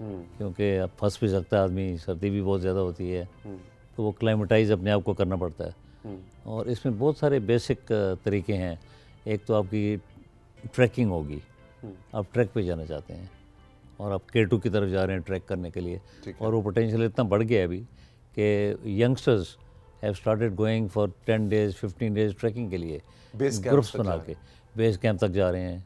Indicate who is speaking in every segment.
Speaker 1: کیونکہ اب پھنس بھی سکتا ہے آدمی, سردی بھی بہت زیادہ ہوتی ہے, تو وہ کلائمیٹائز اپنے آپ کو کرنا پڑتا ہے. اور اس میں بہت سارے بیسک طریقے ہیں. ایک تو آپ کی ٹریکنگ ہوگی, آپ ٹریک پہ جانا چاہتے ہیں اور آپ K2 کی طرف جا رہے ہیں ٹریک کرنے کے لیے, اور وہ پوٹینشیل اتنا بڑھ گیا ہے ابھی کہ youngsters have started going for 10 days 15 days trekking کے لیے, گروپس بنا کے بیس کیمپ تک جا رہے ہیں.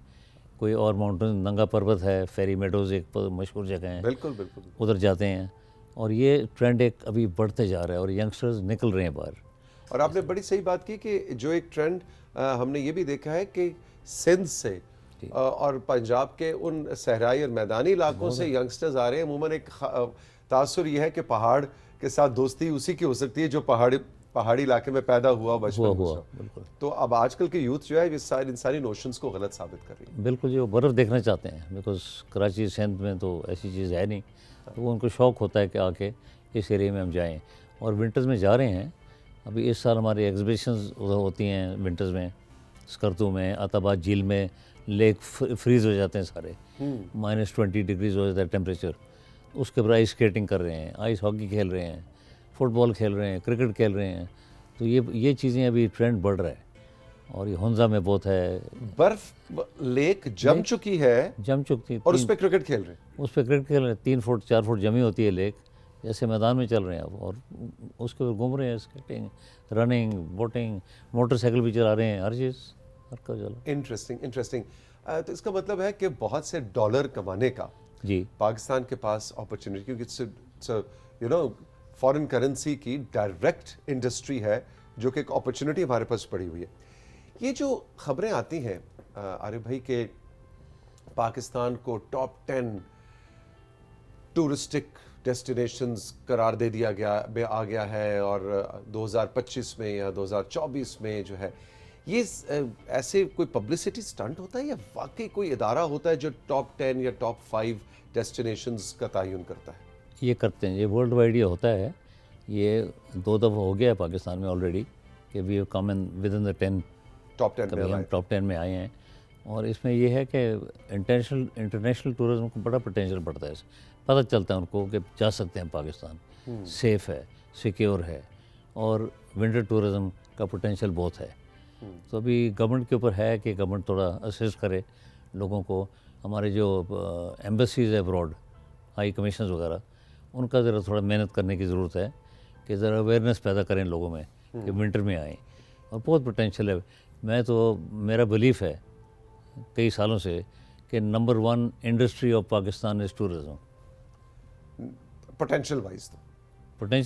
Speaker 1: کوئی اور ماؤنٹین, ننگا پروت ہے, فیری میڈوز ایک مشہور جگہ ہیں,
Speaker 2: بالکل بالکل,
Speaker 1: ادھر جاتے ہیں. اور یہ ٹرینڈ ایک ابھی بڑھتے جا رہا ہے اور ینگسٹرز نکل رہے ہیں باہر.
Speaker 2: اور آپ نے بڑی صحیح بات کی کہ جو ایک ٹرینڈ ہم نے یہ بھی دیکھا ہے کہ سندھ سے اور پنجاب کے ان صحرائی اور میدانی علاقوں سے ینگسٹرز آ رہے ہیں. عموماً ایک تاثر یہ ہے کہ پہاڑ کے ساتھ دوستی اسی کی ہو سکتی ہے جو پہاڑی علاقے میں پیدا ہوا بچپن میں. تو اب آج کل کی یوتھ جو ہے یہ ساری نوشنز کو غلط ثابت کر رہی ہے.
Speaker 1: بالکل, جو برف دیکھنا چاہتے ہیں, بیکاز کراچی سندھ میں تو ایسی چیز ہے نہیں, تو وہ ان کو شوق ہوتا ہے کہ آ کے اس ایریے میں ہم جائیں. اور ونٹرز میں جا رہے ہیں. ابھی اس سال ہماری ایگزیبیشنز ادھر ہوتی ہیں ونٹرز میں, اسکرتو میں, آتاباد جھیل میں لیک فریز ہو جاتے ہیں سارے, -20 ڈگریز ہو جاتا ہے ٹیمپریچر. اس کے اوپر آئس اسکیٹنگ کر رہے ہیں, آئس ہاکی کھیل رہے ہیں, فٹ بال کھیل رہے ہیں, کرکٹ کھیل رہے ہیں. تو یہ چیزیں ابھی ٹرینڈ بڑھ رہا ہے. اور یہ ہنزا میں بہت ہے,
Speaker 2: برف لیک جم چکی ہے,
Speaker 1: جم چکی,
Speaker 2: اور اس پہ کرکٹ کھیل رہے ہیں.
Speaker 1: اس پہ کرکٹ کھیل رہے ہیں. 3 فٹ 4 فٹ جمی ہوتی ہے لیک, جیسے میدان میں چل رہے ہیں اب, اور اس کے اوپر گھوم رہے ہیں, skating, running, boating, motor cycle بھی چلا رہے ہیں, ہر چیز ہر کا چلو.
Speaker 2: انٹرسٹنگ. تو اس کا مطلب ہے کہ بہت سے ڈالر کمانے کا
Speaker 1: جی
Speaker 2: پاکستان کے پاس اپرچونٹی, کیونکہ فارن کرنسی کی ڈائریکٹ انڈسٹری ہے جو کہ ایک اپرچونٹی ہمارے پاس پڑی ہوئی ہے. یہ جو خبریں آتی ہیں عارف بھائی کہ پاکستان کو ٹاپ 10 ٹورسٹک ڈیسٹینیشنز قرار دے دیا گیا ہے, اور 2025 میں یا 2024 میں جو ہے, یہ ایسے کوئی پبلسٹی سٹنٹ ہوتا ہے یا واقعی کوئی ادارہ ہوتا ہے جو ٹاپ 10 یا ٹاپ 5 ڈیسٹینیشنز کا تعین کرتا ہے؟
Speaker 1: یہ کرتے ہیں, یہ ورلڈ وائڈ یہ ہوتا ہے. یہ 2 دفعہ ہو گیا ہے پاکستان میں آلریڈی کہ we have come in with in the 10,
Speaker 2: top 10
Speaker 1: کبھی ہم ٹاپ 10 میں آئے ہیں. اور اس میں یہ ہے کہ انٹرنیشنل ٹورزم کو بڑا پوٹینشیل بڑھتا ہے. پتہ چلتا ہے ان کو کہ جا سکتے ہیں پاکستان, سیف ہے, سیکیور ہے, اور ونٹر ٹورزم کا پوٹینشیل بہت ہے. تو ابھی گورنمنٹ کے اوپر ہے کہ گورنمنٹ تھوڑا اسسٹ کرے لوگوں کو. ہمارے جو ایمبیسیز ہے ابراڈ, ہائی کمیشنز وغیرہ, ان کا ذرا تھوڑا محنت کرنے کی ضرورت ہے کہ ذرا اویئرنیس پیدا کریں لوگوں میں کہ ونٹر میں آئیں. اور بہت پوٹینشیل ہے. میرا بلیف ہے کئی سالوں سے کہ number 1 industry of Pakistan is tourism.
Speaker 2: Potential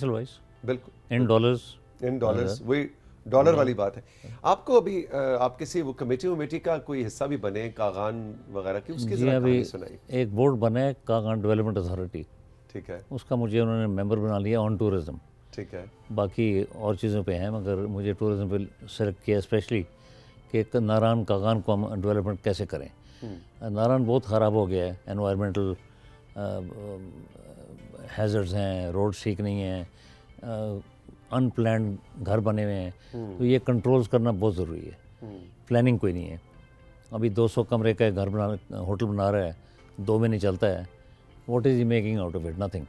Speaker 2: wise
Speaker 1: بالکل, ان
Speaker 2: ڈالرز وہی ڈالر والی بات ہے. آپ کو ابھی آپ کسی وہ کمیٹی کا کوئی حصہ بھی بنے, کاغان وغیرہ کی, اس کی ذرا کہانی سنائی.
Speaker 1: ایک بورڈ بنا ہے کاغان ڈیولپمنٹ اتھارٹی,
Speaker 2: ٹھیک ہے,
Speaker 1: اس کا مجھے انہوں نے ممبر بنا لیا آن ٹورزم.
Speaker 2: ٹھیک ہے,
Speaker 1: باقی اور چیزوں پہ ہیں, مگر مجھے ٹورزم پہ سلیکٹ کیا اسپیشلی کہ ناران کاغان کو ہم ڈیولپمنٹ کیسے کریں. ناران بہت خراب ہو گیا ہے, انوائرمنٹل ہیزرڈز ہیں, روڈ ٹھیک نہیں ہیں, ان پلانڈ گھر بنے ہوئے ہیں. تو یہ کنٹرولز کرنا بہت ضروری ہے. پلاننگ کوئی نہیں ہے. ابھی 200 کمرے کا گھر ہوٹل بنا رہا ہے, 2 میں نہیں چلتا ہے. What is he making out of it? Nothing.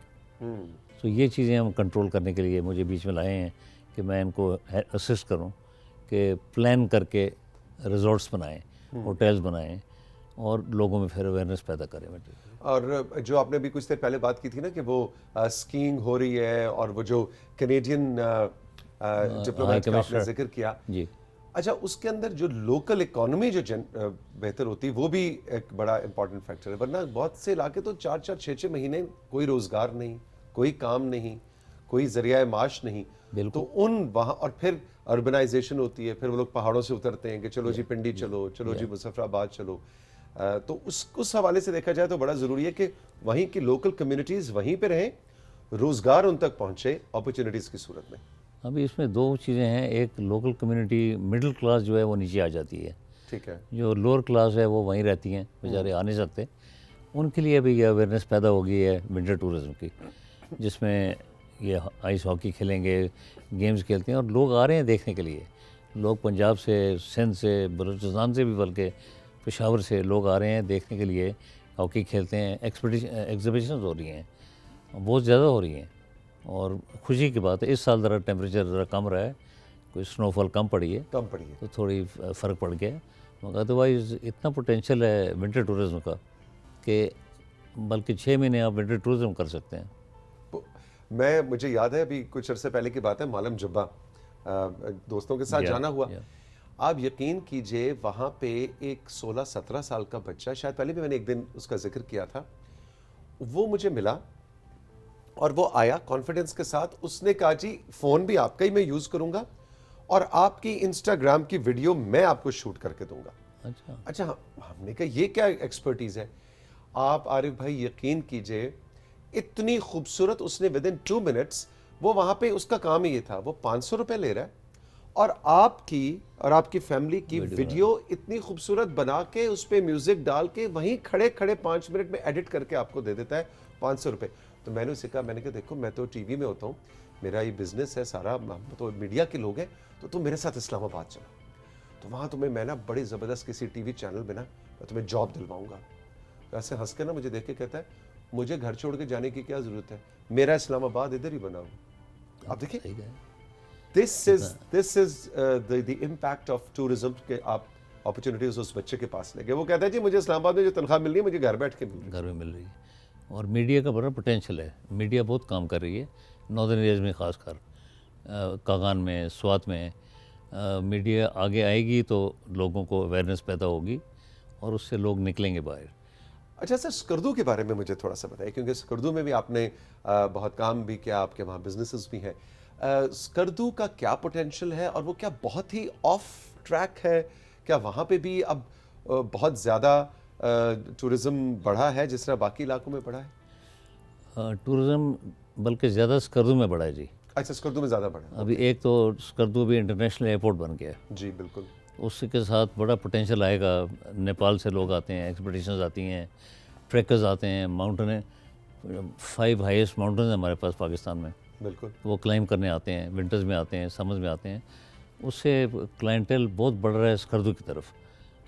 Speaker 1: تو یہ چیزیں ہم کنٹرول کرنے کے لیے مجھے بیچ میں لائے ہیں کہ میں ان کو اسسٹ کروں کہ پلان کر کے ریزورٹس بنائیں, ہوٹلز بنائیں, اور لوگوں میں پھر اویئرنیس پیدا کریں.
Speaker 2: اور جو آپ نے بھی کچھ دیر پہلے بات کی تھی نا کہ وہ اسکینگ ہو رہی ہے, اور وہ جو کینیڈین ڈپلومیٹ کا آپ نے ذکر کیا,
Speaker 1: جی
Speaker 2: اچھا, اس کے اندر جو لوکل اکانومی جو بہتر ہوتی وہ بھی ایک بڑا امپورٹنٹ فیکٹر ہے. ورنہ بہت سے علاقے تو 4-4 6-6 مہینے کوئی روزگار نہیں, کوئی کام نہیں, کوئی ذریعہ معاش نہیں. تو ان وہاں, اور پھر اربنائزیشن ہوتی ہے, پھر وہ لوگ پہاڑوں سے اترتے ہیں کہ چلو جی پنڈی چلو, چلو جی مظفر آباد چلو. تو اس حوالے سے دیکھا جائے تو بڑا ضروری ہے کہ وہیں کی لوکل کمیونٹیز وہیں پہ رہیں, روزگار ان تک پہنچے اپرچونٹیز کی صورت میں.
Speaker 1: ابھی اس میں 2 چیزیں ہیں. ایک لوکل کمیونٹی, مڈل کلاس جو ہے وہ نیچے آ جاتی ہے,
Speaker 2: ٹھیک ہے,
Speaker 1: جو لوور کلاس ہے وہ وہیں رہتی ہیں, بیچارے آ نہیں سکتے. ان کے لیے ابھی یہ اویئرنیس پیدا ہو گئی ہے ونٹر ٹورزم کی, جس میں یہ آئس ہاکی کھیلیں گے, گیمز کھیلتے ہیں, اور لوگ آ رہے ہیں دیکھنے کے لیے. لوگ پنجاب سے, سندھ سے, بلوچستان سے بھی, بلکہ پشاور سے لوگ آ رہے ہیں دیکھنے کے لیے ہاکی کھیلتے ہیں, ایگزیبیشنز ہو رہی ہیں, بہت زیادہ ہو رہی ہیں, اور خوشی کی بات ہے اس سال ذرا ٹیمپریچر ذرا کم رہا ہے, کوئی سنو فال کم پڑی ہے تو تھوڑی فرق پڑ گیا ہے, مگر ادروائز اتنا پوٹینشیل ہے ونٹر ٹورزم کا کہ بلکہ 6 مہینے آپ ونٹر ٹورزم کر سکتے ہیں.
Speaker 2: مجھے یاد ہے ابھی کچھ عرصے پہلے کی بات ہے, مالم جبہ دوستوں کے ساتھ جانا ہوا. آپ یقین کیجئے وہاں پہ ایک 16-17 سال کا بچہ, شاید پہلے بھی میں نے ایک دن اس کا ذکر کیا تھا, وہ مجھے ملا اور وہ آیا کانفیڈنس کے ساتھ. اس نے کہا جی فون بھی آپ کا ہی میں یوز کروں گا اور آپ کی انسٹاگرام کی ویڈیو میں آپ کو شوٹ کر کے دوں گا. اچھا, ہم نے کہا یہ کیا ایکسپرٹیز ہے. آپ عارف بھائی یقین کیجئے اتنی خوبصورت, اس نے ودن 2 منٹس, وہ وہاں پہ اس کا کام ہی یہ تھا, وہ 500 روپے لے رہا ہے اور آپ کی اور آپ کی فیملی کی ویڈیو اتنی خوبصورت بنا کے اس پہ میوزک ڈال کے وہیں کھڑے کھڑے 5 منٹ میں ایڈٹ کر کے آپ کو دے دیتا ہے 500 روپے. تو میں نے اسے کہا, میں نے کہا دیکھو میں تو ٹی وی میں ہوتا ہوں, میرا یہ بزنس ہے سارا, تو میڈیا کے لوگ ہیں, تو تم میرے ساتھ اسلام آباد چلو, تو وہاں تمہیں میں نا بڑی زبردست کسی ٹی وی چینل میں نا میں تمہیں جاب دلواؤں گا. ایسے ہنس کے نا مجھے دیکھ کے کہتا ہے مجھے گھر چھوڑ کے جانے کی کیا ضرورت ہے, میرا اسلام آباد ادھر ہی بنا ہو. آپ دیکھیں this is the impact of tourism کہ آپ اپرچونیٹیز اس بچے کے پاس لے گئے. وہ کہتا ہے جی مجھے اسلام آباد میں جو تنخواہ مل رہی ہے مجھے گھر بیٹھ کے مل رہی ہے.
Speaker 1: اور میڈیا کا بڑا پوٹینشیل ہے, میڈیا بہت کام کر رہی ہے ناردرن ایریاز میں, خاص کر کاغان میں, سوات میں. میڈیا آگے آئے گی تو لوگوں کو اویئرنیس پیدا ہوگی اور اس سے لوگ نکلیں گے باہر.
Speaker 2: اچھا سر, اسکردو کے بارے میں مجھے تھوڑا سا بتائیے, کیونکہ اسکردو میں بھی آپ نے بہت کام بھی کیا, آپ کے وہاں بزنسز بھی ہیں. اسکردو کا کیا پوٹینشیل ہے اور وہ کیا بہت ہی آف ٹریک ہے, کیا وہاں پہ بھی اب بہت زیادہ ٹورزم بڑھا ہے جس طرح باقی علاقوں میں بڑھا ہے؟
Speaker 1: ٹورزم بلکہ زیادہ اسکردو میں بڑھا ہے جی.
Speaker 2: اچھا, اسکردو میں زیادہ بڑھا ہے.
Speaker 1: ابھی ایک تو اسکردو بھی انٹرنیشنل ایئرپورٹ بن گیا ہے.
Speaker 2: جی بالکل.
Speaker 1: اس کے ساتھ بڑا پوٹینشیل آئے گا. نیپال سے لوگ آتے ہیں, ایکسپیڈیشنز آتی ہیں, ٹریکرز آتے ہیں, ماؤنٹنیں 5 ہائیسٹ ماؤنٹنز ہیں ہمارے پاس پاکستان میں.
Speaker 2: بالکل.
Speaker 1: وہ کلائم کرنے آتے ہیں, ونٹرز میں آتے ہیں, سمرز میں آتے ہیں. اس سے کلائنٹیل بہت بڑھ رہا ہے اسکردو کی طرف.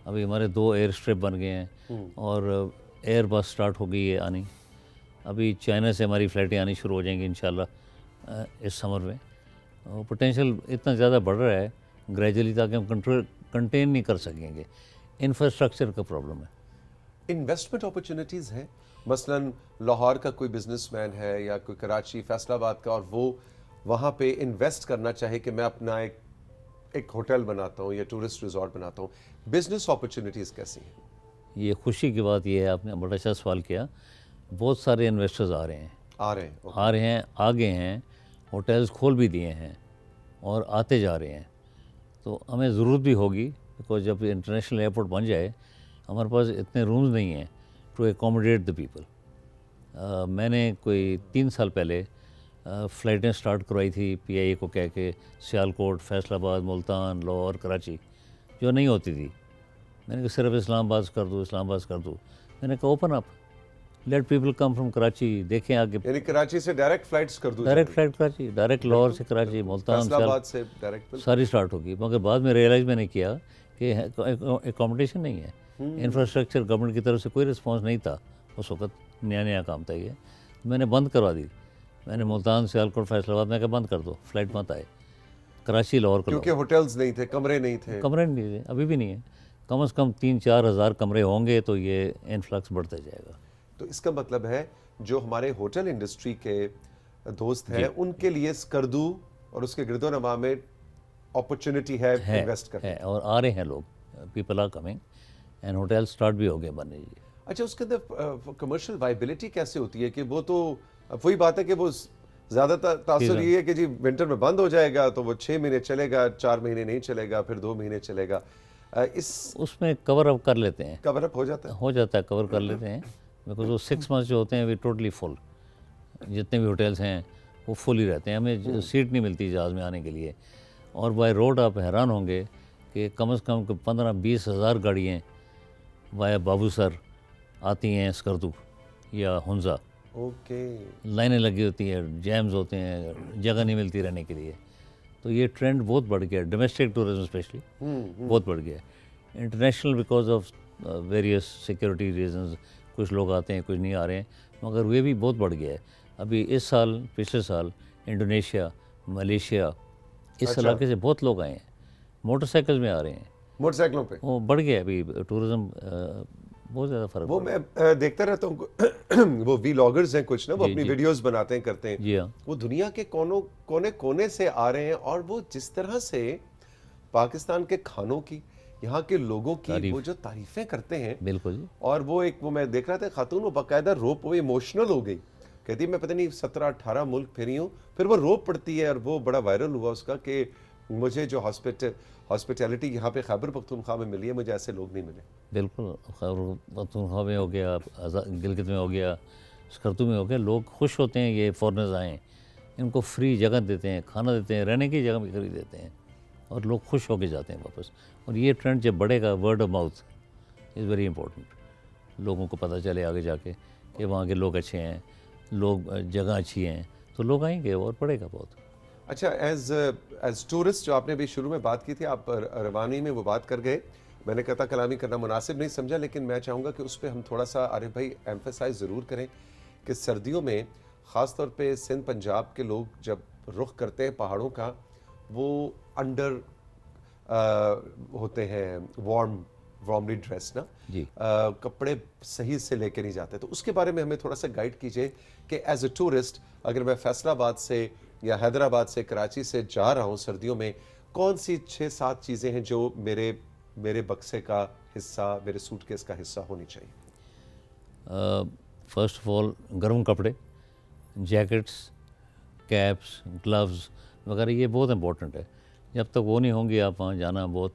Speaker 1: ابھی ہمارے 2 ایئر اسٹرپ بن گئے ہیں اور ایئر بس سٹارٹ ہو گئی ہے آنی. ابھی چائنا سے ہماری فلائٹیں آنی شروع ہو جائیں گی انشاءاللہ اس سمر میں. پوٹینشیل اتنا زیادہ بڑھ رہا ہے گریجولی تاکہ ہم کنٹین نہیں کر سکیں گے. انفراسٹرکچر کا پرابلم ہے.
Speaker 2: انویسٹمنٹ اپرچونیٹیز ہیں, مثلاً لاہور کا کوئی بزنس مین ہے یا کوئی کراچی, فیصل آباد کا, اور وہ وہاں پہ انویسٹ کرنا چاہے کہ میں اپنا ایک ہوٹل بناتا ہوں یا ٹورسٹ ریزورٹ بناتا ہوں, بزنس اپرچونیٹیز کیسی ہیں؟
Speaker 1: یہ خوشی کی بات یہ ہے, آپ نے بڑا اچھا سوال کیا. بہت سارے انویسٹرز آ رہے ہیں, آگے ہیں, ہوٹلز کھول بھی دیے ہیں اور آتے جا رہے ہیں. تو ہمیں ضرورت بھی ہوگی, بیکاز جب انٹرنیشنل ایئرپورٹ بن جائے ہمارے پاس اتنے رومز نہیں ہیں ٹو اکوموڈیٹ دا پیپل. میں نے کوئی 3 سال پہلے فلائٹیں سٹارٹ کروائی تھی پی آئی اے کو کہہ کے, سیالکوٹ, فیصل آباد, ملتان, لاہور, کراچی, جو نہیں ہوتی تھی. میں نے کہا صرف اسلام آباد کر دو, اسلام آباد کر دو. میں نے کہا open up, let people come from Karachi, دیکھیں آگے.
Speaker 2: یعنی کراچی سے ڈائریکٹ فلائٹس کر دو,
Speaker 1: direct flight Karachi, direct Lahore سے کراچی, ملتان,
Speaker 2: فیصل آباد سے ڈائریکٹ
Speaker 1: ساری سٹارٹ ہوگی. مگر بعد میں ریئلائز میں نے کیا کہ اکوموڈیشن نہیں ہے, انفراسٹرکچر گورنمنٹ کی طرف سے کوئی رسپانس نہیں تھا اس وقت, نیا کام تھا یہ. میں نے بند کروا دی. میں نے ملتان, سیالکوٹ, فیصل آباد میں کہا بند کر دو, فلائٹ مت آئے. کراچی, لاہور کا,
Speaker 2: کیونکہ ہوٹلز نہیں تھے, کمرے نہیں تھے.
Speaker 1: کمرے نہیں تھے, ابھی بھی نہیں ہے. کم از کم 3-4 ہزار کمرے ہوں گے تو یہ انفلکس بڑھتا جائے گا.
Speaker 2: تو اس کا مطلب ہے جو ہمارے ہوٹل انڈسٹری کے دوست ہیں ان کے لیے اسکردو اور اس کے گرد و نواح میں اپرچونٹی ہے انویسٹ کرنے
Speaker 1: ہے, اور آ رہے ہیں لوگ, people are coming and hotel start بھی ہو گئے بننے. جی
Speaker 2: اچھا, اس کے اندر کمرشل وائبلٹی کیسے ہوتی ہے کہ وہ تو وہی بات ہے کہ وہ زیادہ تاثر یہ ہے کہ جی ونٹر میں بند ہو جائے گا تو وہ 6 مہینے چلے گا, 4 مہینے نہیں چلے گا, پھر 2 مہینے چلے گا.
Speaker 1: اس میں کور اپ کر لیتے ہیں,
Speaker 2: کور اپ ہو جاتا ہے,
Speaker 1: کور کر لیتے ہیں. بیکاز وہ 6 منتھس جو ہوتے ہیں وہ ٹوٹلی فل, جتنے بھی ہوٹلس ہیں وہ فل ہی رہتے ہیں. ہمیں سیٹ نہیں ملتی جہاز میں آنے کے لیے. اور بائی روڈ آپ حیران ہوں گے کہ کم از کم 15-20 ہزار گاڑیاں وایا بابو سر آتی ہیں اسکردو یا ہنزا. لائنیں لگی ہوتی ہیں, جیمز ہوتے ہیں, جگہ نہیں ملتی رہنے کے لیے. تو یہ ٹرینڈ بہت بڑھ گیا ہے, ڈومیسٹک ٹورزم اسپیشلی بہت بڑھ گیا ہے. International because of various security reasons, کچھ لوگ آتے ہیں کچھ نہیں آ رہے ہیں، مگر یہ بھی بہت بڑھ گیا ہے. ابھی اس سال پچھلے سال انڈونیشیا، ملیشیا اس علاقے سے بہت لوگ آئے ہیں، موٹر سائیکل میں آ رہے ہیں.
Speaker 2: موٹر سائیکلوں پہ
Speaker 1: وہ بڑھ گیا ہے ابھی ٹورزم، بہت زیادہ فرق
Speaker 2: وہ
Speaker 1: پڑا.
Speaker 2: میں دیکھتا رہتا ہوں وہ ویلاگرز ہیں کچھ نا، وہ اپنی ویڈیوز بناتے ہیں کرتے ہیں.
Speaker 1: جی ہاں،
Speaker 2: وہ دنیا کے کونے کونے سے آ رہے ہیں، اور وہ جس طرح سے پاکستان کے کھانوں کی، یہاں کے لوگوں کی وہ جو تعریفیں کرتے ہیں.
Speaker 1: بالکل جی.
Speaker 2: اور وہ میں دیکھ رہا تھا خاتون، وہ باقاعدہ روپ، وہ ایموشنل ہو گئی، کہتی ہے میں پتہ نہیں 17-18 ملک پھری ہوں. پھر وہ روپ پڑتی ہے، اور وہ بڑا وائرل ہوا اس کا کہ مجھے جو ہاسپٹیلٹی یہاں پہ خیبر پختونخوا میں ملی ہے، مجھے ایسے لوگ نہیں ملے.
Speaker 1: بالکل، خیبر پختونخوا میں ہو گیا، گلگت میں ہو گیا، سکردو میں ہو گیا، لوگ خوش ہوتے ہیں یہ فورنرز آئیں، ان کو فری جگہ دیتے ہیں، کھانا دیتے ہیں، رہنے کی جگہ بھی خرید دیتے ہیں، اور لوگ خوش ہو کے جاتے ہیں واپس. اور یہ ٹرینڈ جب بڑھے گا، word of mouth is very important. لوگوں کو پتہ چلے آگے جا کے کہ وہاں کے لوگ اچھے ہیں، لوگ جگہ اچھی ہیں، تو لوگ آئیں گے اور بڑھے گا بہت.
Speaker 2: اچھا، ایز ٹورسٹ جو آپ نے ابھی شروع میں بات کی تھی، آپ روانی میں وہ بات کر گئے، میں نے قطع کلامی کرنا مناسب نہیں سمجھا، لیکن میں چاہوں گا کہ اس پہ ہم تھوڑا سا عارف بھائی ایمفیسائز ضرور کریں کہ سردیوں میں خاص طور پہ سندھ پنجاب کے لوگ جب رخ کرتے ہیں پہاڑوں کا، وہ انڈر ہوتے ہیں وارملی ڈریس نا،
Speaker 1: جی،
Speaker 2: کپڑے صحیح سے لے کے نہیں جاتے. تو اس کے بارے میں ہمیں تھوڑا سا گائیڈ کیجئے کہ ایز اے ٹورسٹ اگر میں فیصل آباد سے یا حیدرآباد سے کراچی سے جا رہا ہوں سردیوں میں، کون سی 6-7 چیزیں ہیں جو میرے بکسے کا حصہ، میرے سوٹ کیس کا حصہ ہونی چاہیے؟
Speaker 1: فرسٹ آف آل گرم کپڑے، جیکٹس، کیپس، گلوز وغیرہ، یہ بہت امپورٹنٹ ہے. جب تک وہ نہیں ہوں گی آپ وہاں جانا بہت،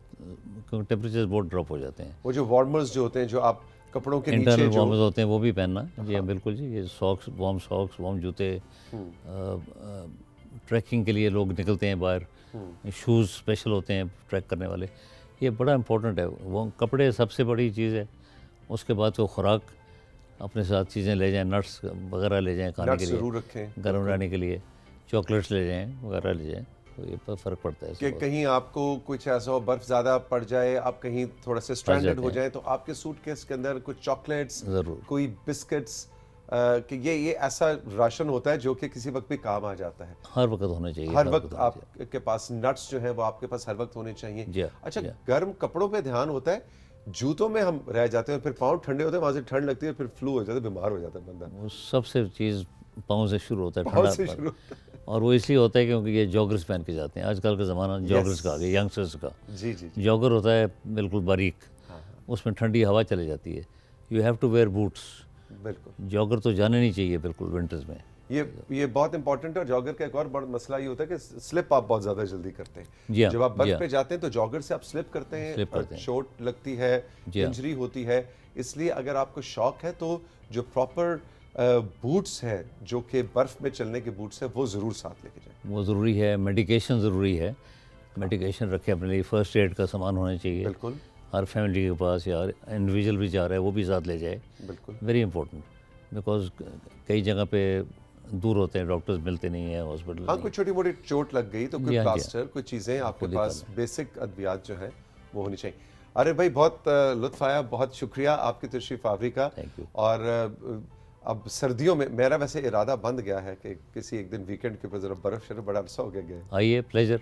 Speaker 1: کیونکہ ٹیمپریچر بہت ڈراپ ہو جاتے ہیں.
Speaker 2: وہ جو وارمرز جو ہوتے ہیں، جو آپ کپڑوں کے نیچے
Speaker 1: انٹرنل
Speaker 2: جو
Speaker 1: وارمرز ہوتے ہیں وہ بھی پہننا. جی ہاں بالکل جی. یہ ساکس، وارم جوتے، ٹریکنگ کے لیے لوگ نکلتے ہیں باہر، شوز اسپیشل ہوتے ہیں ٹریک کرنے والے، یہ بڑا امپورٹنٹ ہے. وہ کپڑے سب سے بڑی چیز ہے. اس کے بعد وہ خوراک، اپنے ساتھ چیزیں لے جائیں، نٹس وغیرہ لے جائیں کھانے کے لیے،
Speaker 2: ضرور رکھیں،
Speaker 1: گرم رہنے کے لیے چاکلیٹس لے جائیں وغیرہ لے جائیں. تو یہ فرق پڑتا ہے
Speaker 2: کہ کہیں آپ کو کچھ ایسا ہو، برف زیادہ پڑ جائے، آپ کہیں تھوڑا سا اسٹرینڈڈ ہو جائیں، تو آپ کے سوٹ کیس کے اندر کچھ چاکلیٹس،
Speaker 1: ضرور.
Speaker 2: کوئی بسکٹس، کہ یہ ایسا راشن ہوتا ہے جو کہ کسی وقت بھی کام آ جاتا ہے.
Speaker 1: ہر وقت ہونا چاہیے،
Speaker 2: ہر وقت آپ کے پاس نٹس جو ہیں وہ آپ کے پاس ہر وقت ہونے چاہیے. اچھا، گرم کپڑوں پہ دھیان ہوتا ہے. جوتوں میں ہم رہ جاتے ہیں، پھر پاؤں ٹھنڈے ہوتے ہیں، وہاں سے ٹھنڈ لگتی ہے، پھر فلو ہو جاتا ہے، بیمار ہو جاتا ہے بندہ.
Speaker 1: وہ سب سے چیز پاؤں سے شروع ہوتا ہے،
Speaker 2: پاؤں سے
Speaker 1: ٹھنڈا.
Speaker 2: شروع.
Speaker 1: اور وہ اس لیے ہوتا ہے کیونکہ یہ جاگرز پہن کے جاتے ہیں. آج کل کا زمانہ جاگرز کا آ گیا، ینگسٹرز کا.
Speaker 2: جی جی.
Speaker 1: جاگر ہوتا ہے بالکل باریک، اس میں ٹھنڈی ہوا چلی جاتی ہے. You have to wear boots.
Speaker 2: بالکل.
Speaker 1: جاگر تو جانے نہیں چاہیے بالکل ونٹرز میں.
Speaker 2: یہ بہت امپورٹنٹ ہے. اور جاگر کا ایک اور بڑا مسئلہ یہ ہوتا ہے کہ سلپ آپ بہت زیادہ جلدی کرتے ہیں.
Speaker 1: جی ہاں،
Speaker 2: جب آپ برف پہ جاتے ہیں تو جاگر سے آپ سلپ کرتے ہیں، چوٹ لگتی ہے، انجری ہوتی ہے. اس لیے اگر آپ کو شوق ہے تو جو پراپر بوٹس ہیں، جو کہ برف میں چلنے کے بوٹس ہیں، وہ ضرور ساتھ لے کے جائیں.
Speaker 1: وہ ضروری ہے. میڈیکیشن ضروری ہے. میڈیکیشن رکھے اپنے لیے. فرسٹ ایڈ کا سامان ہونا چاہیے
Speaker 2: بالکل.
Speaker 1: ہر فیملی کے پاس، یا انڈیویجول بھی جا رہا ہے وہ بھی ساتھ لے جائے.
Speaker 2: بالکل.
Speaker 1: ویری امپورٹنٹ، بیکاز کئی جگہ پہ دور ہوتے ہیں، ڈاکٹرز ملتے نہیں ہیں ہاسپٹل.
Speaker 2: ہاں، کوئی چھوٹی موٹی چوٹ لگ گئی تو کوئی پلاسٹر، کوئی چیزیں آپ کے پاس، بیسک ادویات جو ہیں وہ ہونی چاہیے. ارے بھائی، بہت لطف آیا، بہت شکریہ آپ کی تشریف آوری کا. اور اب سردیوں میں میرا ویسے ارادہ بند گیا ہے کہ کسی ایک دن ویکینڈ کے اوپر ذرا برف شرف، بڑا عرصہ ہو گیا گئے.
Speaker 1: آئیے، پلیزر،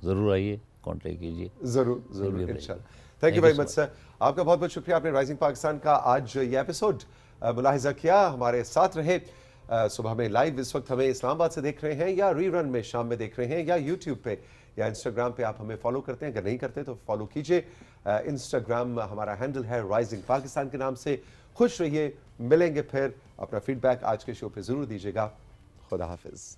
Speaker 1: ضرور آئیے، کانٹیکٹ کیجیے.
Speaker 2: ضرور ضرور انشاءاللہ. تھینک یو ویری مچ سر. آپ کا بہت بہت شکریہ. آپ نے رائزنگ پاکستان کا آج یہ ایپیسوڈ ملاحظہ کیا، ہمارے ساتھ رہے. صبح میں لائیو اس وقت ہمیں اسلام آباد سے دیکھ رہے ہیں، یا ری رن میں شام میں دیکھ رہے ہیں، یا یوٹیوب پہ یا انسٹاگرام پہ آپ ہمیں فالو کرتے ہیں. اگر نہیں کرتے تو فالو کیجئے. انسٹاگرام ہمارا ہینڈل ہے رائزنگ پاکستان کے نام سے. خوش رہیے. ملیں گے پھر. اپنا فیڈ بیک آج کے شو پہ ضرور دیجیے گا. خدا حافظ.